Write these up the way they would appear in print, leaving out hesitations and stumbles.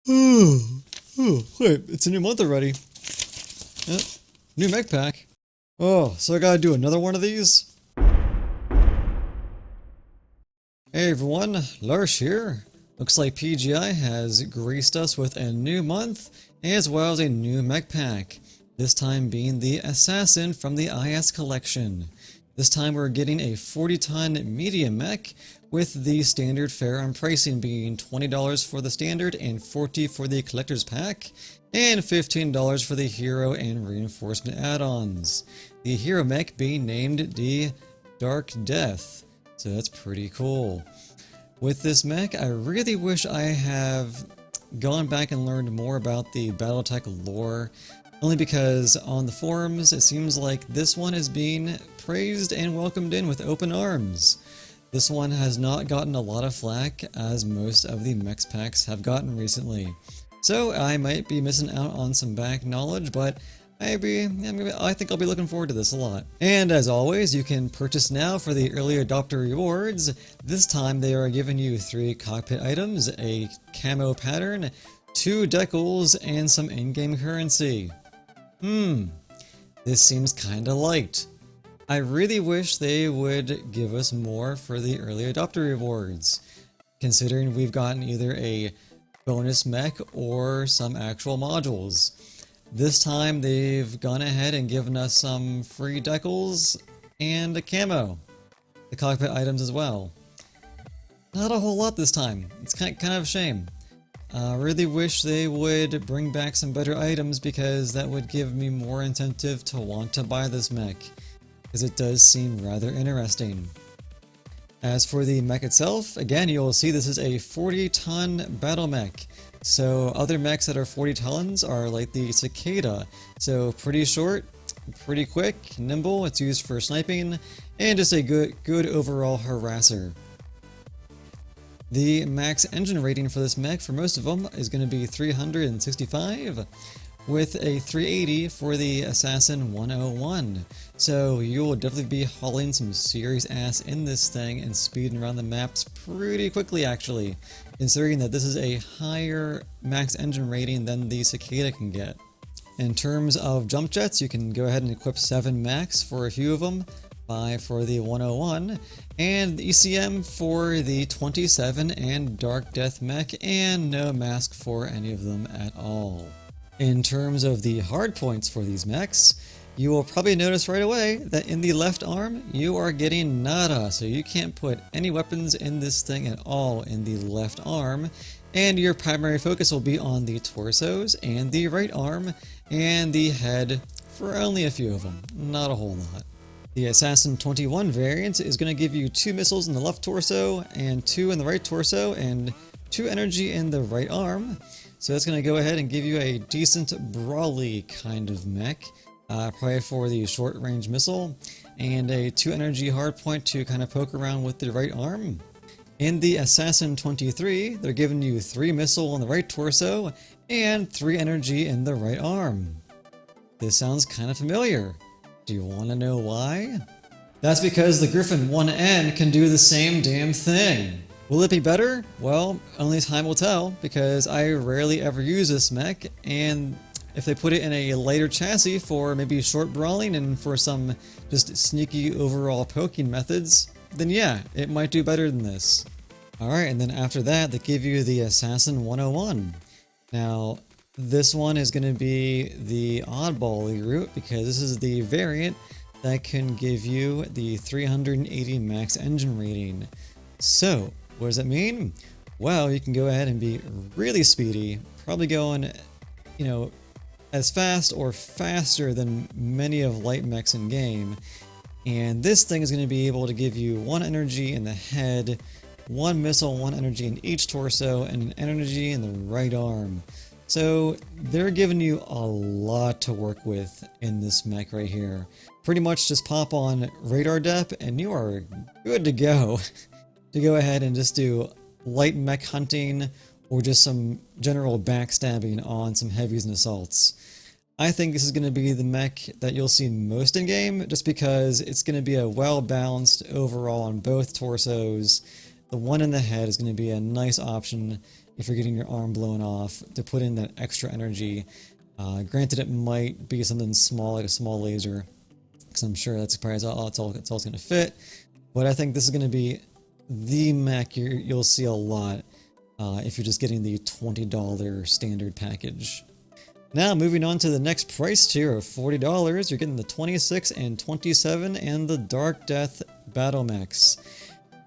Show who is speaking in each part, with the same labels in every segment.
Speaker 1: Wait, it's a new month already. Yep. New mech pack. Oh, so I gotta do another one of these? Hey everyone, Larsh here. Looks like PGI has graced us with a new month, as well as a new mech pack. This time being the Assassin from the IS collection. This time we're getting a 40-ton medium mech, with the standard fare on pricing being $20 for the standard and $40 for the collector's pack, and $15 for the hero and reinforcement add-ons. The hero mech being named the Dark Death, so that's pretty cool. With this mech, I really wish I have gone back and learned more about the Battletech lore, only because on the forums it seems like this one is being praised and welcomed in with open arms. This one has not gotten a lot of flack as most of the mech packs have gotten recently. So I might be missing out on some back knowledge, but I think I'll be looking forward to this a lot. And as always, you can purchase now for the early adopter rewards. This time they are giving you 3 cockpit items, a camo pattern, 2 decals, and some in-game currency. This seems kinda light. I really wish they would give us more for the early adopter rewards, considering we've gotten either a bonus mech or some actual modules. This time they've gone ahead and given us some free decals and a camo, the cockpit items as well. Not a whole lot this time. It's kind of a shame. I really wish they would bring back some better items, because that would give me more incentive to want to buy this mech, because it does seem rather interesting. As for the mech itself, again, you'll see this is a 40-ton battle mech. So other mechs that are 40 tons are like the Cicada, so pretty short, pretty quick, nimble, it's used for sniping, and just a good overall harasser. The max engine rating for this mech for most of them is going to be 365, with a 380 for the Assassin 101. So you will definitely be hauling some serious ass in this thing and speeding around the maps pretty quickly, actually, considering that this is a higher max engine rating than the Cicada can get. In terms of jump jets, you can go ahead and equip 7 max for a few of them, 5 for the 101, and the ECM for the 27 and Dark Death mech, and no mask for any of them at all. In terms of the hardpoints for these mechs, you will probably notice right away that in the left arm, you are getting nada, so you can't put any weapons in this thing at all in the left arm, and your primary focus will be on the torsos and the right arm and the head for only a few of them, not a whole lot. The Assassin 21 variant is going to give you 2 missiles in the left torso and 2 in the right torso and 2 energy in the right arm. So that's going to go ahead and give you a decent brawly kind of mech, probably for the short range missile, and a 2 energy hardpoint to kind of poke around with the right arm. In the Assassin 23, they're giving you 3 missile on the right torso and 3 energy in the right arm. This sounds kind of familiar. Do you want to know why? That's because the Griffin 1N can do the same damn thing. Will it be better? Well, only time will tell, because I rarely ever use this mech, and if they put it in a lighter chassis for maybe short brawling and for some just sneaky overall poking methods, then yeah, it might do better than this. Alright, and then after that, they give you the Assassin 101. Now, this one is going to be the oddball route, because this is the variant that can give you the 380 max engine rating. So, what does that mean? Well, you can go ahead and be really speedy, probably going, as fast or faster than many of light mechs in game. And this thing is going to be able to give you 1 energy in the head, 1 missile, 1 energy in each torso, and an energy in the right arm. So they're giving you a lot to work with in this mech right here. Pretty much just pop on radar depth and you are good to go. To go ahead and just do light mech hunting or just some general backstabbing on some heavies and assaults. I think this is going to be the mech that you'll see most in game, just because it's going to be a well-balanced overall on both torsos. The one in the head is going to be a nice option, if you're getting your arm blown off, to put in that extra energy. Granted, it might be something small, like a small laser, because I'm sure that's probably all it's going to fit. But I think this is going to be the mech you'll see a lot if you're just getting the $20 standard package. Now, moving on to the next price tier of $40, you're getting the 26 and 27 and the Dark Death Battle Mechs.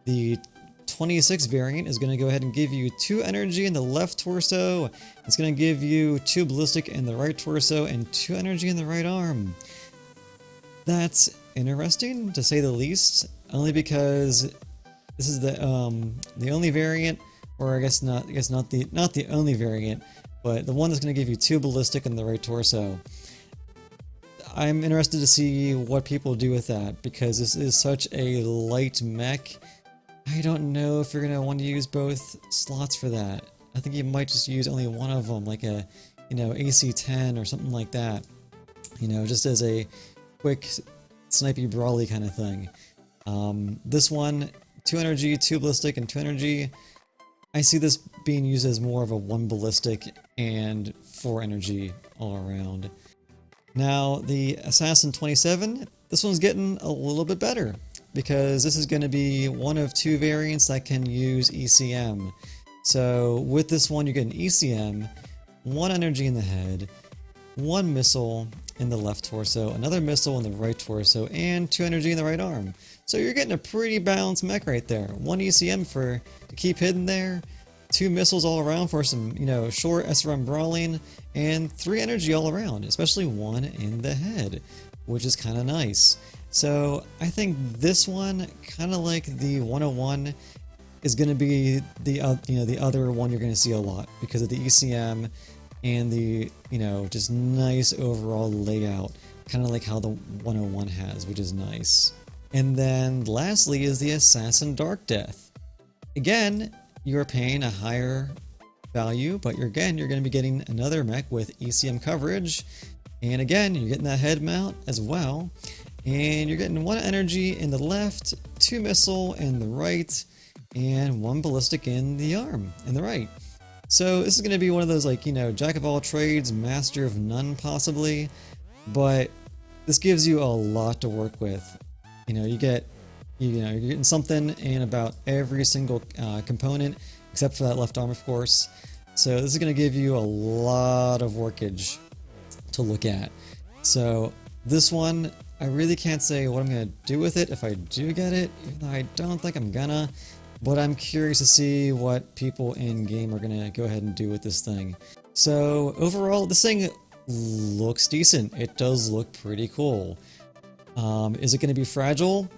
Speaker 1: The 26 variant is going to go ahead and give you 2 energy in the left torso. It's going to give you 2 ballistic in the right torso and 2 energy in the right arm. That's interesting, to say the least, only because this is the only variant, or I guess not the only variant, but the one that's going to give you 2 ballistic in the right torso. I'm interested to see what people do with that, because this is such a light mech. I don't know if you're going to want to use both slots for that. I think you might just use only one of them, like a, AC-10 or something like that. Just as a quick snipey brawly kind of thing. This one, 2 energy, 2 ballistic, and 2 energy. I see this being used as more of a 1 ballistic and 4 energy all around. Now, the Assassin 27, this one's getting a little bit better, because this is going to be one of 2 variants that can use ECM. So with this one, you get an ECM, 1 energy in the head, 1 missile in the left torso, another missile in the right torso, and 2 energy in the right arm. So you're getting a pretty balanced mech right there. 1 ECM to keep hidden there, 2 missiles all around for some, short SRM brawling, and 3 energy all around, especially 1 in the head, which is kind of nice. So I think this one, kind of like the 101, is going to be the other one you're going to see a lot because of the ECM and the just nice overall layout, kind of like how the 101 has, which is nice. And then lastly is the Assassin Dark Death. Again, you're paying a higher value, but you're going to be getting another mech with ECM coverage, and again you're getting that head mount as well. And you're getting 1 energy in the left, 2 missile in the right, and 1 ballistic in the arm, in the right. So this is going to be one of those, jack of all trades, master of none possibly, but this gives you a lot to work with. You're getting something in about every single component, except for that left arm, of course. So this is going to give you a lot of workage to look at. So this one, I really can't say what I'm going to do with it if I do get it, even though I don't think I'm gonna, but I'm curious to see what people in game are going to go ahead and do with this thing. So overall, this thing looks decent. It does look pretty cool. Is it going to be fragile?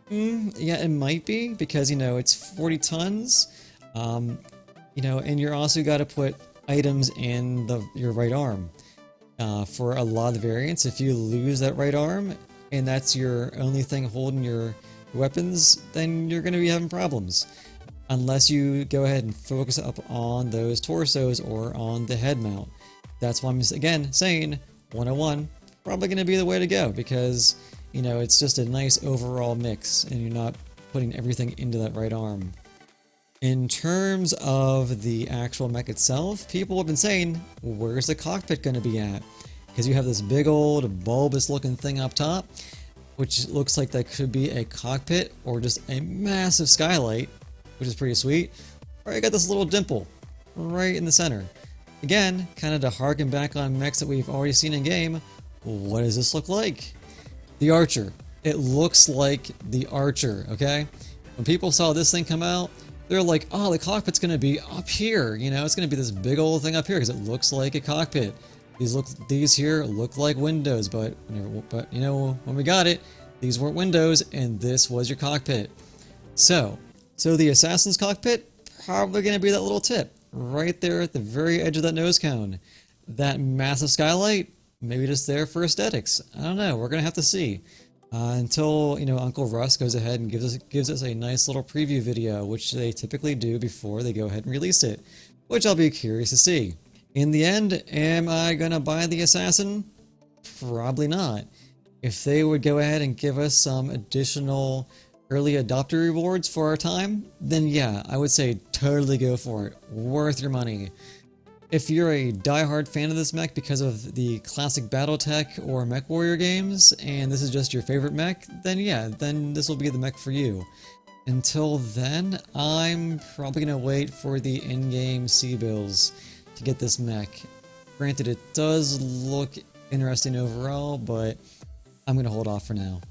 Speaker 1: Yeah, it might be, because, it's 40 tons, and you're also got to put items in your right arm. For a lot of the variants, if you lose that right arm, and that's your only thing holding your weapons, then you're going to be having problems. Unless you go ahead and focus up on those torsos or on the head mount. That's why I'm, again, saying 101, probably going to be the way to go, because, it's just a nice overall mix, and you're not putting everything into that right arm. In terms of the actual mech itself, people have been saying, where's the cockpit going to be at? Because you have this big old bulbous looking thing up top, which looks like that could be a cockpit or just a massive skylight, which is pretty sweet. Or you got this little dimple right in the center. Again, kind of to harken back on mechs that we've already seen in game, what does this look like? The Archer. It looks like the Archer, okay? When people saw this thing come out, they're like, oh, the cockpit's going to be up here, it's going to be this big old thing up here because it looks like a cockpit. These here look like windows, but when we got it, these weren't windows and this was your cockpit. So the Assassin's cockpit, probably going to be that little tip right there at the very edge of that nose cone. That massive skylight, maybe just there for aesthetics. I don't know, we're going to have to see. Until, Uncle Russ goes ahead and gives us a nice little preview video, which they typically do before they go ahead and release it, which I'll be curious to see. In the end, am I gonna buy the Assassin? Probably not. If they would go ahead and give us some additional early adopter rewards for our time, then yeah, I would say totally go for it. Worth your money. If you're a die-hard fan of this mech because of the classic Battletech or Mechwarrior games, and this is just your favorite mech, then yeah, then this will be the mech for you. Until then, I'm probably going to wait for the in-game C-bills to get this mech. Granted, it does look interesting overall, but I'm going to hold off for now.